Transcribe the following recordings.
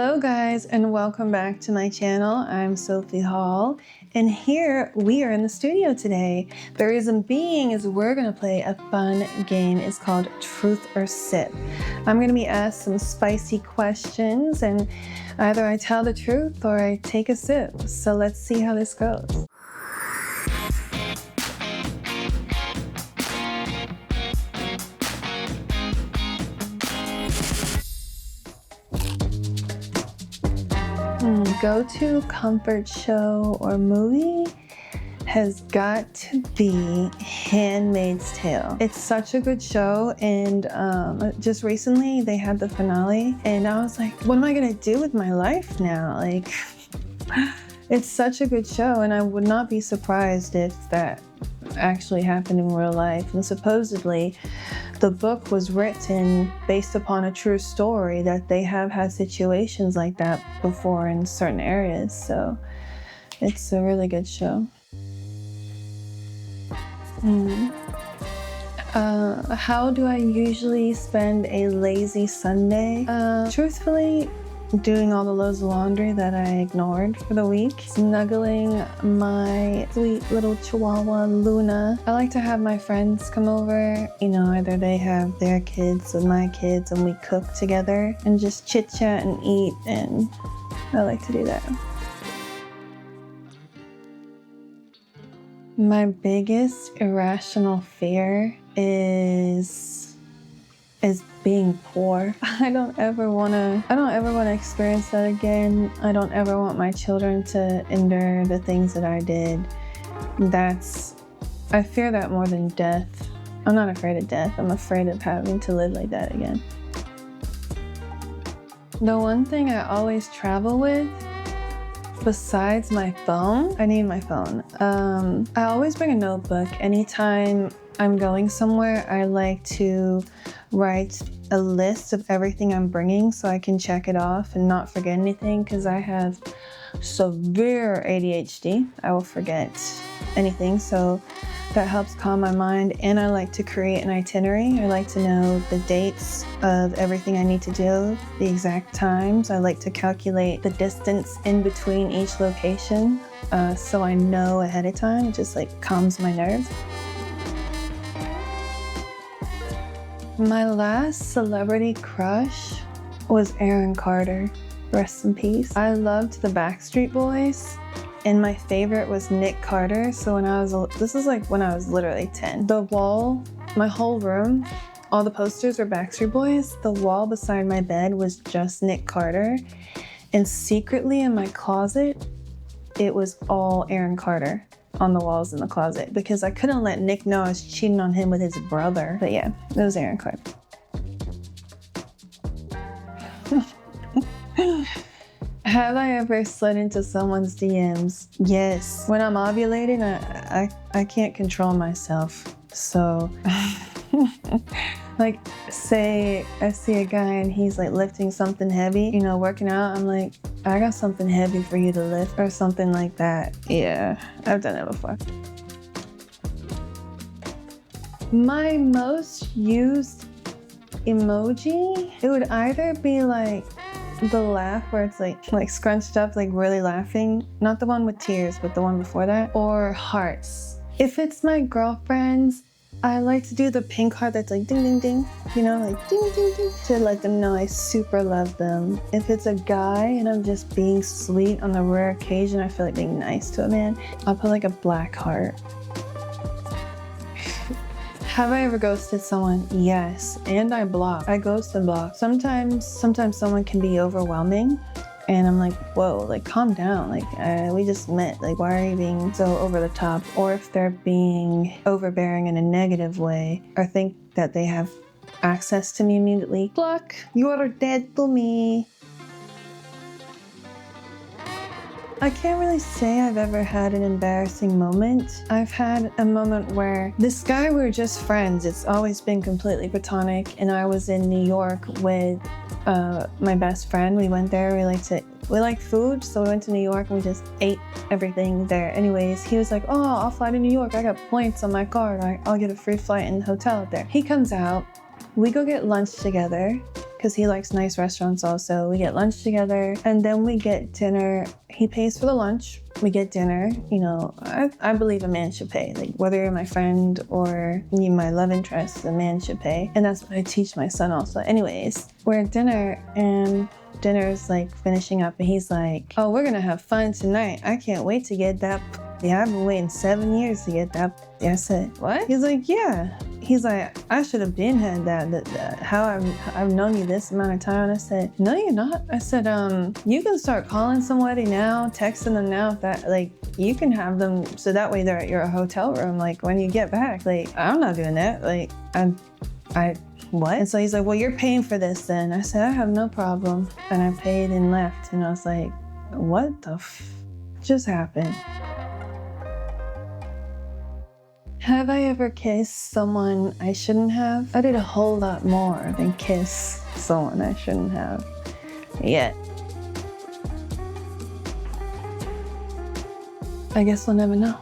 Hello guys, and welcome back to my channel. I'm Sophie Hall, and here we are in the studio today. The reason being is we're gonna play a fun game. It's called Truth or Sip. I'm gonna be asked some spicy questions, and either I tell the truth or I take a sip. So let's see how this goes. Go-to comfort show or movie has got to be Handmaid's Tale. It's such a good show, and just recently they had the finale, and I was like, what am I gonna do with my life now? Like, it's such a good show, and I would not be surprised if that actually happened in real life. And supposedly the book was written based upon a true story, that they have had situations like that before in certain areas. So it's a really good show. How do I usually spend a lazy Sunday? Truthfully, doing all the loads of laundry that I ignored for the week. Snuggling my sweet little chihuahua, Luna. I like to have my friends come over. You know, either they have their kids or my kids, and we cook together and just chit chat and eat, and I like to do that. My biggest irrational fear is being poor. I don't ever want to experience that again. I don't ever want my children to endure the things that I did. I fear that more than death. I'm not afraid of death. I'm afraid of having to live like that again. The one thing I always travel with, besides my phone, I need my phone. I always bring a notebook. Anytime I'm going somewhere, I like to write a list of everything I'm bringing so I can check it off and not forget anything, because I have severe ADHD. I will forget anything, so that helps calm my mind. And I like to create an itinerary. I like to know the dates of everything I need to do, the exact times. I like to calculate the distance in between each location, so I know ahead of time. It just like calms my nerves. My last celebrity crush was Aaron Carter. Rest in peace. I loved the Backstreet Boys, and my favorite was Nick Carter. So this is like when I was literally 10. The wall, my whole room, all the posters were Backstreet Boys. The wall beside my bed was just Nick Carter. And secretly in my closet, it was all Aaron Carter on the walls in the closet, because I couldn't let Nick know I was cheating on him with his brother. But yeah, it was Aaron Carter. Have I ever slid into someone's DMs? Yes. When I'm ovulating, I can't control myself. So like, say I see a guy and he's like lifting something heavy, you know, working out, I'm like, I got something heavy for you to lift, or something like that. Yeah, I've done it before. My most used emoji, it would either be like the laugh where it's like scrunched up, like really laughing, not the one with tears, but the one before that, or hearts. If it's my girlfriends, I like to do the pink heart that's like ding ding ding, you know, like ding ding ding, to let them know I super love them. If it's a guy and I'm just being sweet on the rare occasion I feel like being nice to a man, I'll put like a black heart. Have I ever ghosted someone? Yes, and I block. I ghost and block. Sometimes someone can be overwhelming, and I'm like, whoa, like calm down. Like we just met. Like, why are you being so over the top? Or if they're being overbearing in a negative way, or think that they have access to me immediately, block. You are dead to me. I can't really say I've ever had an embarrassing moment. I've had a moment where this guy, we were just friends. It's always been completely platonic. And I was in New York with my best friend. We went there, we like food, so we went to New York and we just ate everything there. Anyways, he was like, oh, I'll fly to New York. I got points on my card. I'll get a free flight and hotel out there. He comes out, we go get lunch together. because he likes nice restaurants also. We get lunch together and then we get dinner. He pays for the lunch. We get dinner. You know, I believe a man should pay. Like, whether you're my friend or you're my love interest, a man should pay. And that's what I teach my son also. Anyways, we're at dinner and dinner's like finishing up and he's like, oh, we're gonna have fun tonight. I can't wait to get that. Yeah, I've been waiting 7 years to get that. I said, what? He's like, yeah. He's like, I should have been had that. How I've known you this amount of time. And I said, no, you're not. I said, you can start calling somebody now, texting them now. If that, like, you can have them so that way they're at your hotel room. Like, when you get back, like, I'm not doing that. Like, I what? And so he's like, well, you're paying for this then. I said, I have no problem. And I paid and left. And I was like, what the just happened? Have I ever kissed someone I shouldn't have? I did a whole lot more than kiss someone I shouldn't have. Yet. I guess we'll never know.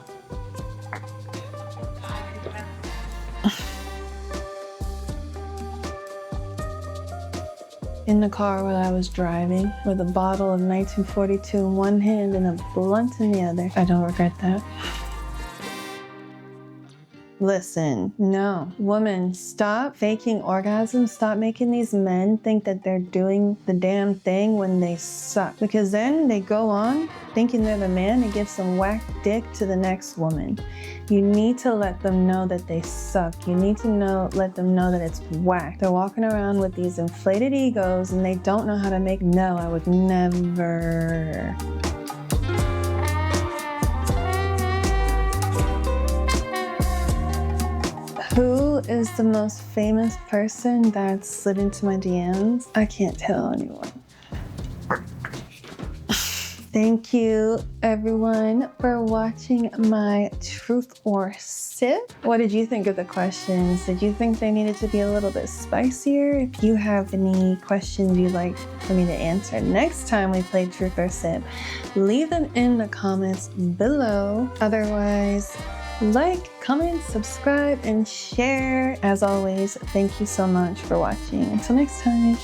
In the car while I was driving with a bottle of 1942 in one hand and a blunt in the other. I don't regret that. Listen, no. Woman, stop faking orgasms. Stop making these men think that they're doing the damn thing when they suck. Because then they go on thinking they're the man and give some whack dick to the next woman. You need to let them know that they suck. You need to let them know that it's whack. They're walking around with these inflated egos and they don't know how to make, no, I would never. Who is the most famous person that slid into my DMs? I can't tell anyone. Thank you, everyone, for watching my Truth or Sip. What did you think of the questions? Did you think they needed to be a little bit spicier? If you have any questions you'd like for me to answer next time we play Truth or Sip, leave them in the comments below. Otherwise, like, comment, subscribe, and share. As always, thank you so much for watching. Until next time.